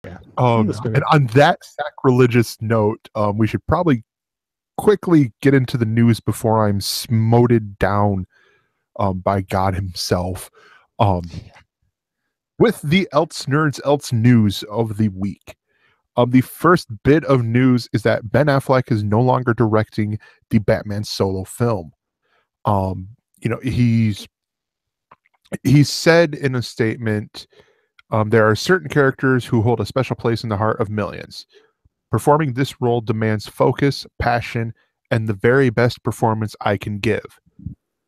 Yeah. And on that sacrilegious note, we should probably quickly get into the news before I'm smoted down by God himself. With the ElseNerds ElseNews of the week. The first bit of news is that Ben Affleck is no longer directing the Batman solo film. He's said in a statement, there are certain characters who hold a special place in the heart of millions. Performing this role demands focus, passion, and the very best performance I can give.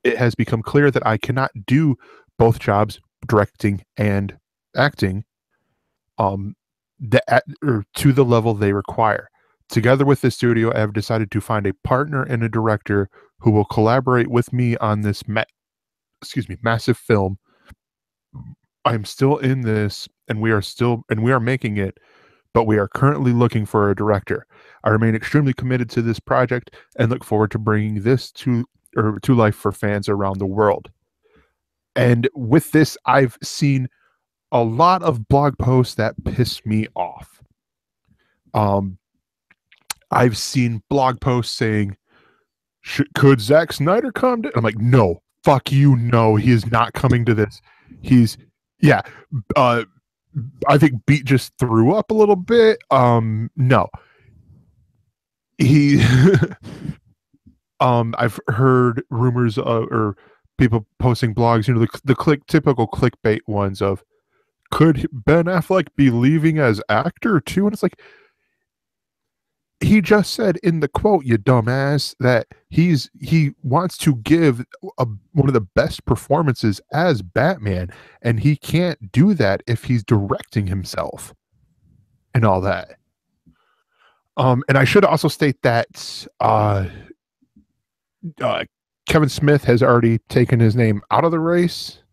It has become clear that I cannot do both jobs, directing and acting, to the level they require. Together with the studio, I have decided to find a partner and a director who will collaborate with me on this massive film. I'm still in this, and we are making it, but we are currently looking for a director. I remain extremely committed to this project and look forward to bringing this to life for fans around the world. And with this, I've seen a lot of blog posts that piss me off. I've seen blog posts saying, could Zack Snyder come to? I'm like, no, fuck you, no, he is not coming to this. I think Beat just threw up a little bit. No. He I've heard rumors or people posting blogs, the typical clickbait ones of, could Ben Affleck be leaving as actor too? And it's like, he just said in the quote, you dumbass, that he wants to give one of the best performances as Batman, and he can't do that if he's directing himself and all that. And I should also state that Kevin Smith has already taken his name out of the race.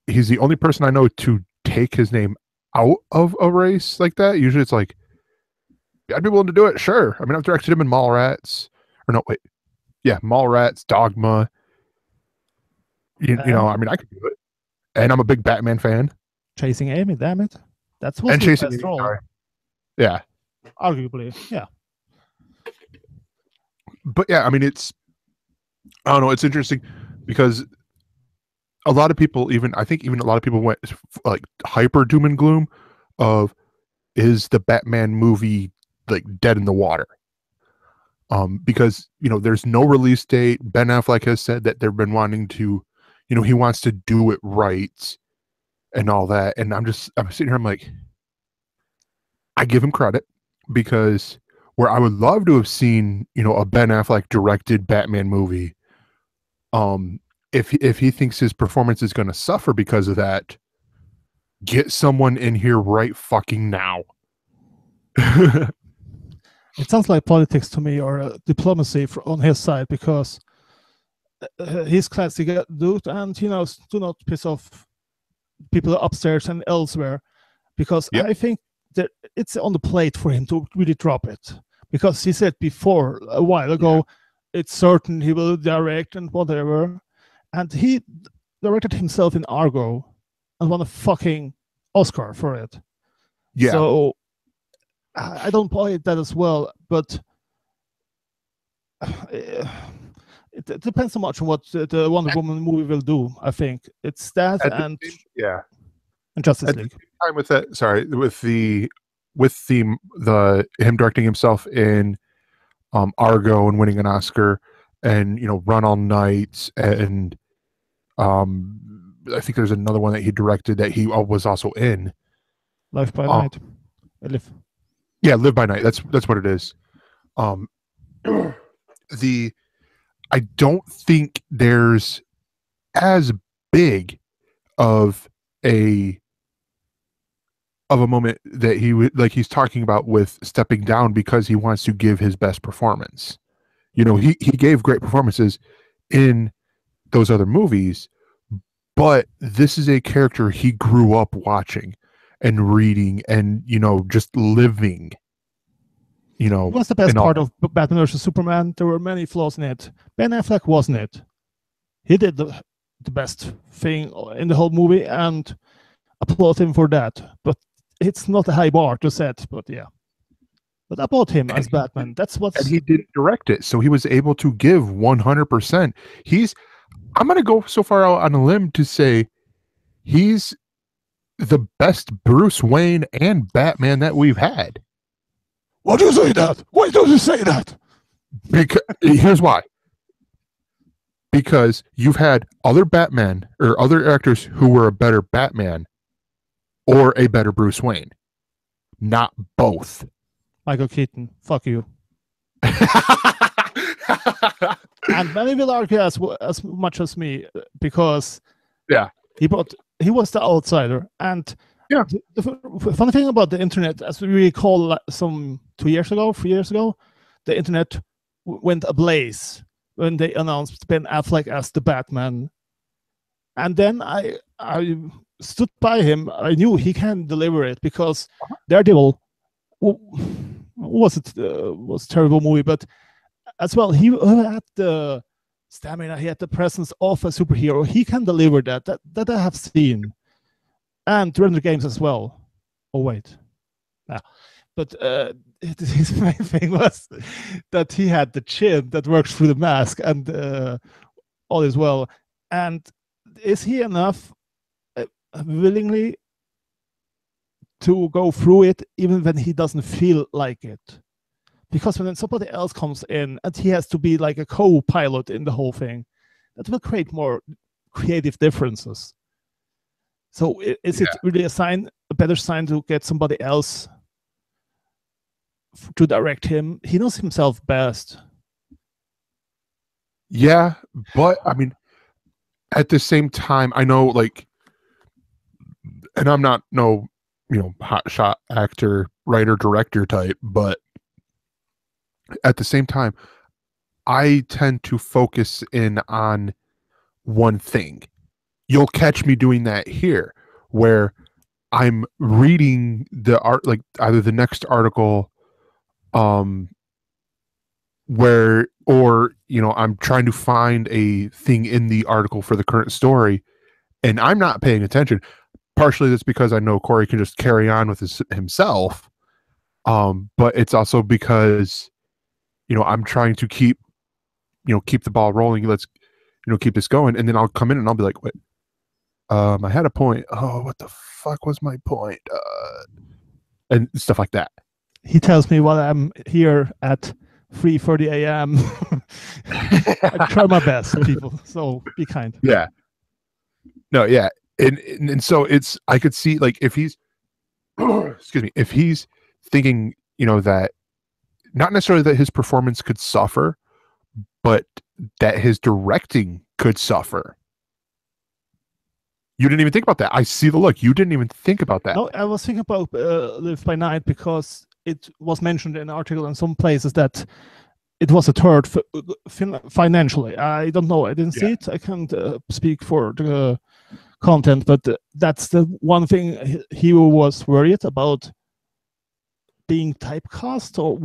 He's the only person I know to take his name out of a race like that. Usually it's like, I'd be willing to do it, sure. I mean, I've directed him in Mallrats. Mallrats, Dogma. I mean, I could do it. And I'm a big Batman fan. Chasing Amy, damn it. That's what's his best role. Sorry. Yeah. Arguably, yeah. But yeah, I mean, it's interesting because a lot of people, I think a lot of people went like hyper doom and gloom of, is the Batman movie like dead in the water? Because there's no release date. Ben Affleck has said that they've been wanting to, he wants to do it right and all that. And I'm sitting here, I'm like, I give him credit, because where I would love to have seen, a Ben Affleck directed Batman movie, if he thinks his performance is going to suffer because of that, get someone in here right fucking now. It sounds like politics to me, or diplomacy on his side, because he's classic dude, and he knows, do not piss off people upstairs and elsewhere, because I think that it's on the plate for him to really drop it, because he said before a while ago, it's certain he will direct and whatever, and he directed himself in Argo and won a fucking Oscar for it. Yeah. So I don't buy that as well, but it depends so much on what the Wonder Woman movie will do. I think it's that and Justice League. Time with that, sorry, with the him directing himself in Argo and winning an Oscar, and Run All Night, and I think there's another one that he directed that he was also in. Life by Night. Live by Night. That's what it is. I don't think there's as big of a moment that he's talking about with stepping down because he wants to give his best performance. He gave great performances in those other movies, but this is a character he grew up watching and reading and just living. What's the best part of Batman vs Superman? There were many flaws in it. Ben Affleck wasn't it. He did the best thing in the whole movie, and applaud him for that. But it's not a high bar to set, but yeah. But about him as Batman, that's what's... And he didn't direct it, so he was able to give 100%. I'm going to go so far out on a limb to say he's the best Bruce Wayne and Batman that we've had. Why do you say that? Why do you say that? Because here's why. Because you've had other Batman or other actors who were a better Batman or a better Bruce Wayne. Not both. Michael Keaton, fuck you. And many will argue as much as me, because he was the outsider. And the funny thing about the internet, as we recall, some 3 years ago, the internet went ablaze when they announced Ben Affleck as the Batman. And then I stood by him. I knew he can deliver it, because Daredevil was a terrible movie, but as well, he had the stamina, he had the presence of a superhero. He can deliver that I have seen, and render games as well. Oh wait, but his main thing was that he had the chin that works through the mask, and all is well. And is he enough willingly to go through it even when he doesn't feel like it? Because when somebody else comes in and he has to be like a co-pilot in the whole thing, that will create more creative differences. So is it really a better sign to get somebody else to direct him? He knows himself best. Yeah, but I mean, at the same time, I know, like, and I'm not no, hotshot actor, writer, director type, but at the same time, I tend to focus in on one thing. You'll catch me doing that here, where I'm reading the art, like either the next article, where, or, I'm trying to find a thing in the article for the current story, and I'm not paying attention. Partially that's because I know Corey can just carry on with himself. But it's also because, I'm trying to keep the ball rolling. Let's, keep this going. And then I'll come in and I'll be like, wait, I had a point. Oh, what the fuck was my point? And stuff like that. He tells me while I'm here at 3:30 a.m. I try my best, people. So be kind. Yeah. No, yeah. And so I could see, like, if he's, excuse me, if he's thinking, that not necessarily that his performance could suffer, but that his directing could suffer. You didn't even think about that. I see the look. You didn't even think about that. No, I was thinking about Live by Night, because it was mentioned in an article in some places that it was a third financially. I don't know. I didn't see it. I can't speak for the content, but that's the one thing he was worried about, being typecast, or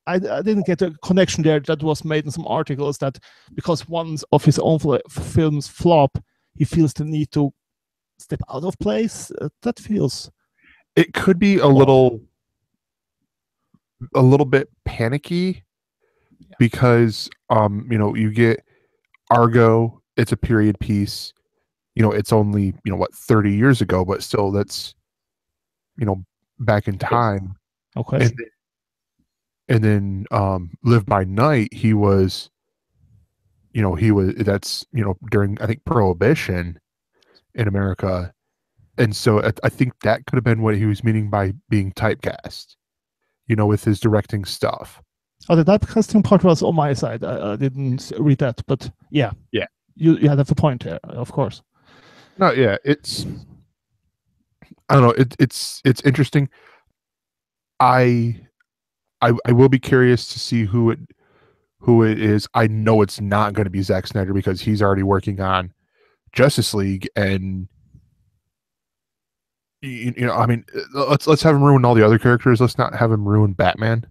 I didn't get a connection there that was made in some articles, that because one of his own films flop, he feels the need to step out of place. That feels... It could be a little bit panicky, because you get Argo, it's a period piece. It's only 30 years ago, but still, that's back in time. Okay. And then Live by Night, he was that's during, I think, Prohibition in America, and so I think that could have been what he was meaning by being typecast, with his directing stuff. Oh, the typecasting part was on my side. I didn't read that, but yeah, you have a point there, of course. No, yeah, it's, I don't know, it's interesting. I will be curious to see who it is. I know it's not going to be Zack Snyder, because he's already working on Justice League, and I mean, let's have him ruin all the other characters. Let's not have him ruin Batman.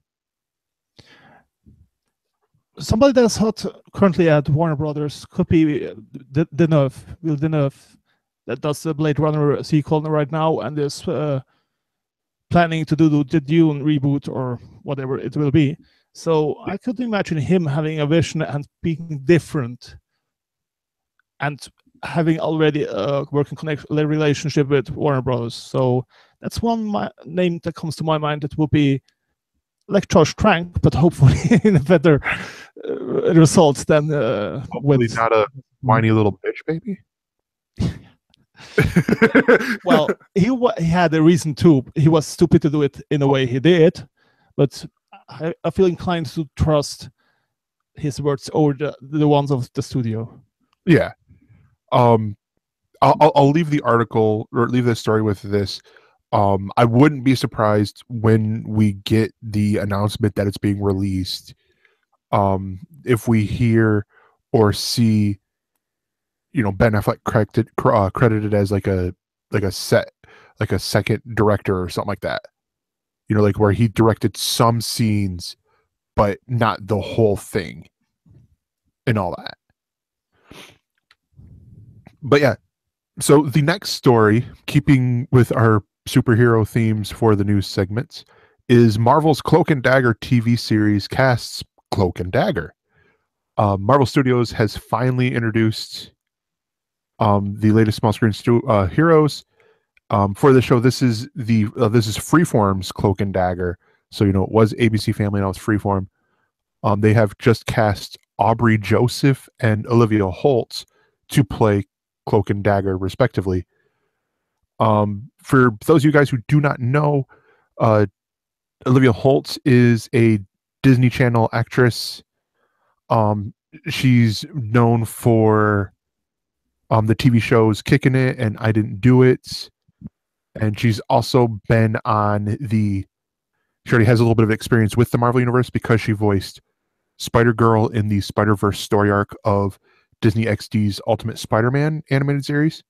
Somebody that's hot currently at Warner Brothers could be Villeneuve, that does the Blade Runner sequel right now, and is planning to do the Dune reboot or whatever it will be. So I could imagine him having a vision and being different, and having already a working relationship with Warner Brothers. So that's one name that comes to my mind. That will be like Josh Trank, but hopefully in a better results than hopefully not a whiny little bitch baby. Well, he had a reason to. He was stupid to do it in the way he did, but I feel inclined to trust his words over the ones of the studio. Yeah. I'll leave the article, or leave the story with this. I wouldn't be surprised when we get the announcement that it's being released, if we hear or see, Ben Affleck credited as like a second director or something like that. Like where he directed some scenes, but not the whole thing, and all that. But yeah, so the next story, keeping with our superhero themes for the news segments, is Marvel's Cloak and Dagger TV series casts Cloak and Dagger. Marvel Studios has finally introduced the latest small screen heroes for the show. This is Freeform's Cloak and Dagger. So it was ABC Family, now it's Freeform. They have just cast Aubrey Joseph and Olivia Holt to play Cloak and Dagger, respectively. For those of you guys who do not know, Olivia Holt is a Disney Channel actress. She's known for the TV shows Kickin' It and I Didn't Do It. And she's also been on she already has a little bit of experience with the Marvel Universe because she voiced Spider-Girl in the Spider-Verse story arc of Disney XD's Ultimate Spider-Man animated series.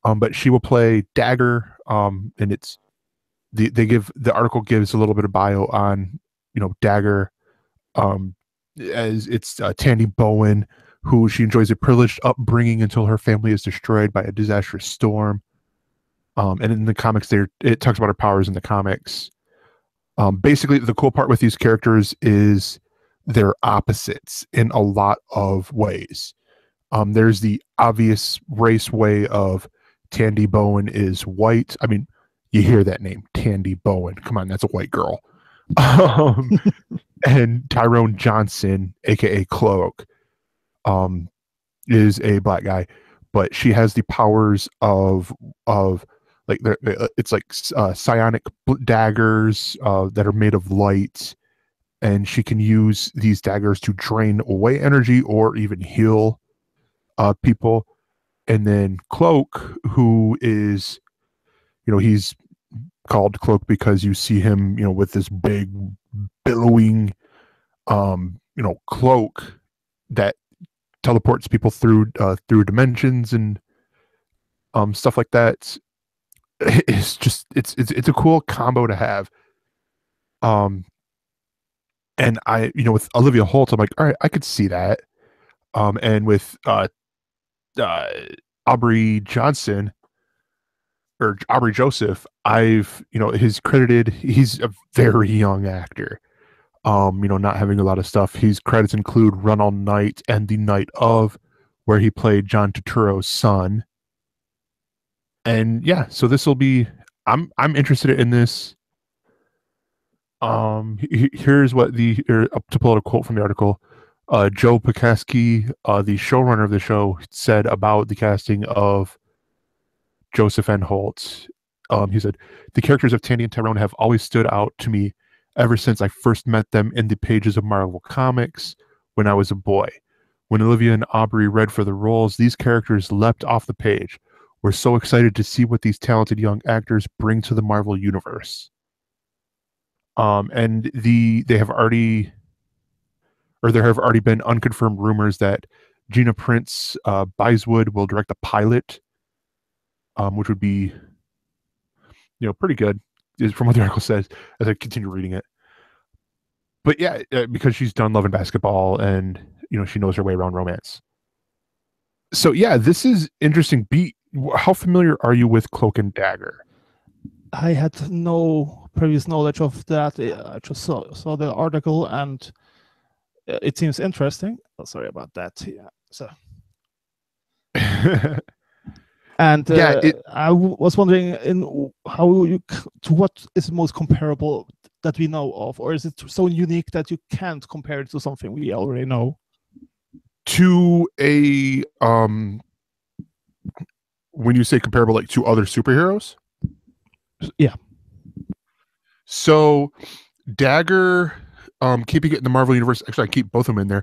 But she will play Dagger, and it's the article gives a little bit of bio on Dagger, as it's Tandy Bowen, who she enjoys a privileged upbringing until her family is destroyed by a disastrous storm. And in the comics, it talks about her powers in the comics. Basically, the cool part with these characters is they're opposites in a lot of ways. There's the obvious race way of Tandy Bowen is white. I mean, you hear that name, Tandy Bowen. Come on, that's a white girl. And Tyrone Johnson, aka Cloak, is a black guy, but she has the powers of like it's like psionic daggers that are made of light, and she can use these daggers to drain away energy or even heal people. And then Cloak, who is, he's called Cloak because you see him, with this big billowing, cloak that teleports people through dimensions and stuff like that. It's just it's a cool combo to have. And I, with Olivia Holt, I'm like, all right, I could see that. And with Aubrey Johnson or Aubrey Joseph, he's a very young actor. Not having a lot of stuff. His credits include Run All Night and The Night Of, where he played John Turturro's son. And yeah, so this will be. I'm interested in this. Here's what to pull out a quote from the article. Joe Pekaski, the showrunner of the show, said about the casting of Joseph and Holt. He said, "The characters of Tandy and Tyrone have always stood out to me ever since I first met them in the pages of Marvel Comics when I was a boy. When Olivia and Aubrey read for the roles, these characters leapt off the page. We're so excited to see what these talented young actors bring to the Marvel Universe." And there have already been unconfirmed rumors that Gina Prince Byeswood will direct the pilot, which would be, pretty good, from what the article says as I continue reading it. But yeah, because she's done Love and Basketball, and she knows her way around romance. So yeah, this is interesting. How familiar are you with Cloak and Dagger? I had no previous knowledge of that. I just saw the article, and it seems interesting. Oh, sorry about that. Yeah. So, and Yeah, was wondering how to what is most comparable that we know of, or is it so unique that you can't compare it to something we already know? to a when you say comparable, like to other superheroes. Yeah. So Dagger, keeping it in the Marvel universe. Actually, I keep both of them in there.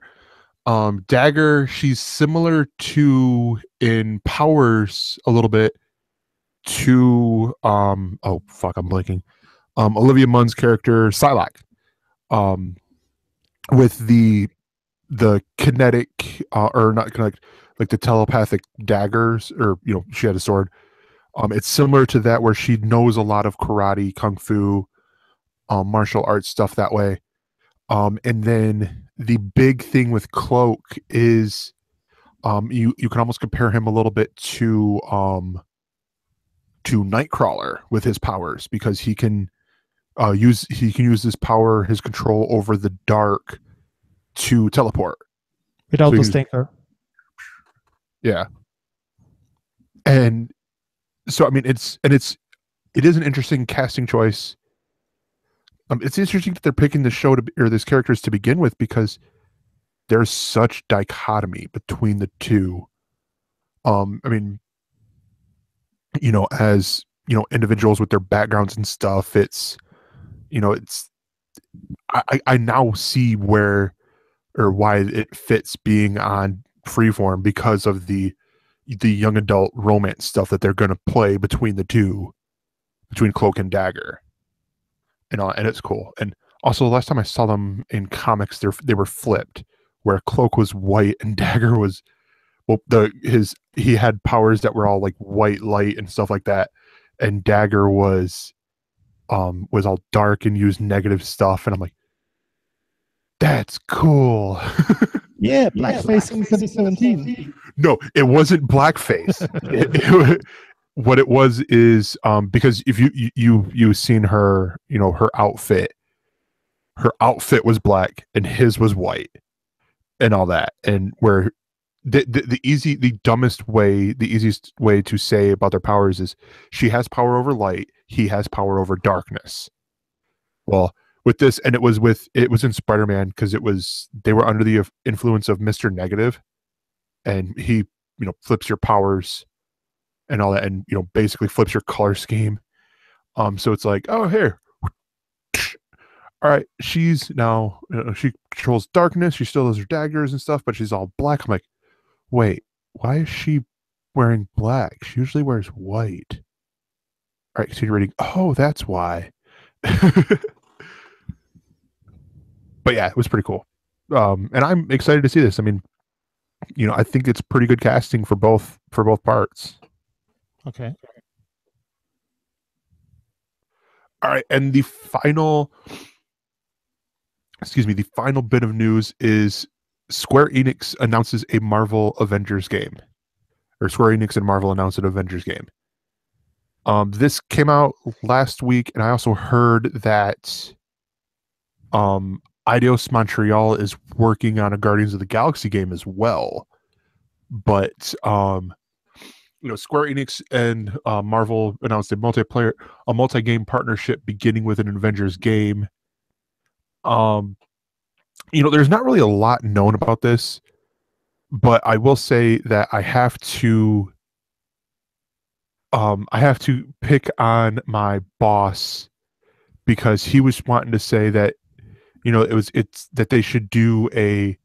Dagger, she's similar to in powers a little bit to oh fuck, I'm blanking. Olivia Munn's character Psylocke. Um, with the kinetic or not kinetic, like the telepathic daggers, or she had a sword. It's similar to that where she knows a lot of karate, kung fu, martial arts stuff that way. And then the big thing with Cloak is you can almost compare him a little bit to Nightcrawler with his powers, because he can use his power, his control over the dark to teleport Without so the he can stinker. yeah. And so I mean it is an interesting casting choice. It's interesting that they're picking the show or these characters to begin with, because there's such dichotomy between the two. I mean, as individuals with their backgrounds and stuff, it's I now see where or why it fits being on Freeform, because of the young adult romance stuff that they're going to play between the two, between Cloak and Dagger, and it's cool. And also, the last time I saw them in comics, they were flipped, where Cloak was white and Dagger was, well, he had powers that were all like white light and stuff like that, and Dagger was all dark and used negative stuff, and I'm like, that's cool. Yeah, blackface in 2017. No, it wasn't blackface. What it was is because if you've seen her, her outfit was black and his was white and all that, and where the easiest way to say about their powers is she has power over light, he has power over darkness. Well, with this, and it was in Spider-Man, because they were under the influence of Mr. Negative, and he flips your powers and all that, and basically flips your color scheme. So it's like, oh, here, all right, she's now she controls darkness, she still has her daggers and stuff, but she's all black. I'm like, wait, why is she wearing black? She usually wears white. All right, continue reading. Oh, that's why. But yeah, it was pretty cool. And I'm excited to see this. I mean, I think it's pretty good casting for both parts. Okay. All right, and the final bit of news is Square Enix announces a Marvel Avengers game. Or Square Enix and Marvel announced an Avengers game. This came out last week, and I also heard that Eidos Montreal is working on a Guardians of the Galaxy game as well. But Square Enix and Marvel announced a multi-game partnership beginning with an Avengers game. There's not really a lot known about this, but I will say that I have to pick on my boss, because he was wanting to say that it's that they should do a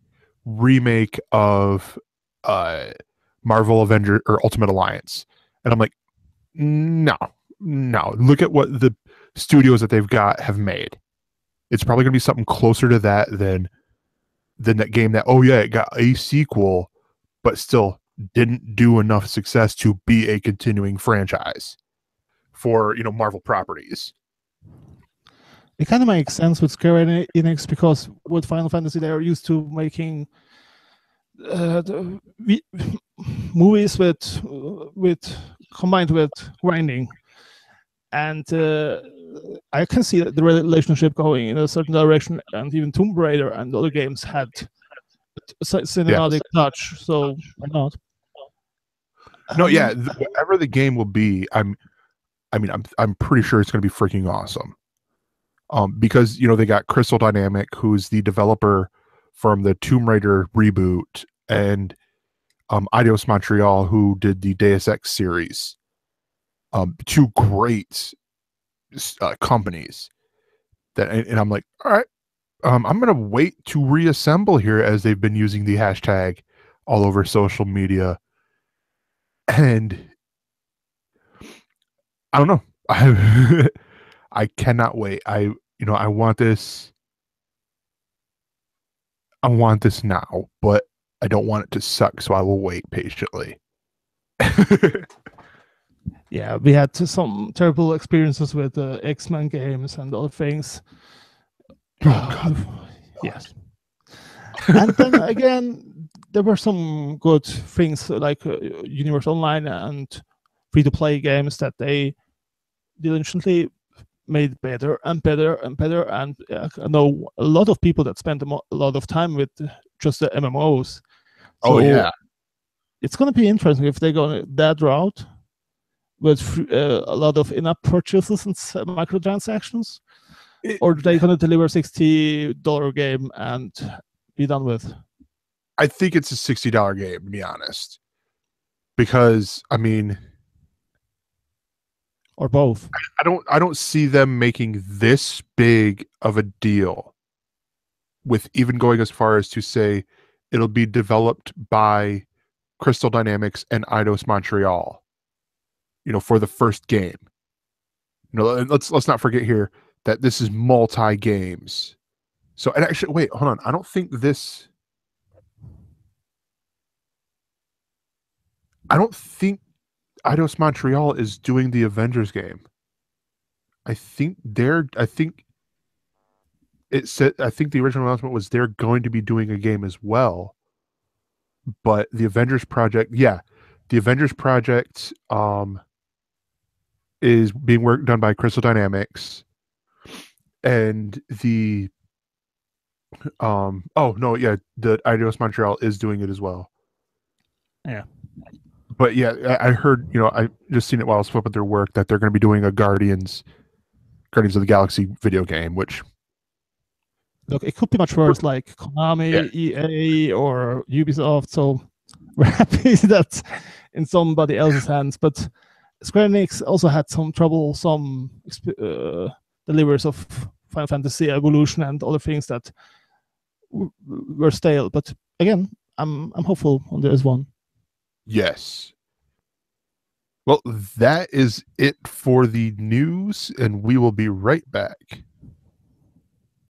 remake of Marvel Avenger or Ultimate Alliance. And I'm like, no. Look at what the studios that they've got have made. It's probably going to be something closer to that than that game that, oh yeah, it got a sequel, but still didn't do enough success to be a continuing franchise for Marvel properties. It kind of makes sense with Square Enix, because with Final Fantasy they are used to making movies with combined with grinding, and I can see the relationship going in a certain direction. And even Tomb Raider and other games had cinematic touch, so why not? No, yeah, whatever the game will be, I'm pretty sure it's going to be freaking awesome. Because they got Crystal Dynamic, who's the developer from the Tomb Raider reboot, and Eidos Montreal, who did the Deus Ex series. Two great companies. And I'm like, all right, I'm gonna wait to reassemble here, as they've been using the hashtag all over social media. And I don't know. I cannot wait. I want this. I want this now, but I don't want it to suck, so I will wait patiently. Yeah, we had some terrible experiences with X-Men games and other things. Oh, God. Yes. And then again, there were some good things like Universe Online and free-to-play games that they diligently made better and better and better. And I know a lot of people that spend a lot of time with just the MMOs. So, yeah. It's going to be interesting if they go that route with a lot of in-app purchases and microtransactions, or are they going to deliver $60 game and be done with? I think it's a $60 game, to be honest, because or both. I don't see them making this big of a deal with even going as far as to say it'll be developed by Crystal Dynamics and Eidos Montreal. For the first game. Let's not forget here that this is multi games. So, and actually, wait, hold on. I don't think Eidos Montreal is doing the Avengers game. I think the original announcement was they're going to be doing a game as well. But the Avengers project, is being done by Crystal Dynamics, and the the Eidos Montreal is doing it as well. Yeah. But yeah, I heard, I just seen it while I was flipping through work, that they're going to be doing a Guardians of the Galaxy video game, which, look, it could be much worse, like Konami, EA, or Ubisoft. So we're happy that's in somebody else's hands. But Square Enix also had some trouble, some deliveries of Final Fantasy Evolution and other things that were stale. But again, I'm hopeful on this one. Yes. Well, that is it for the news, and we will be right back.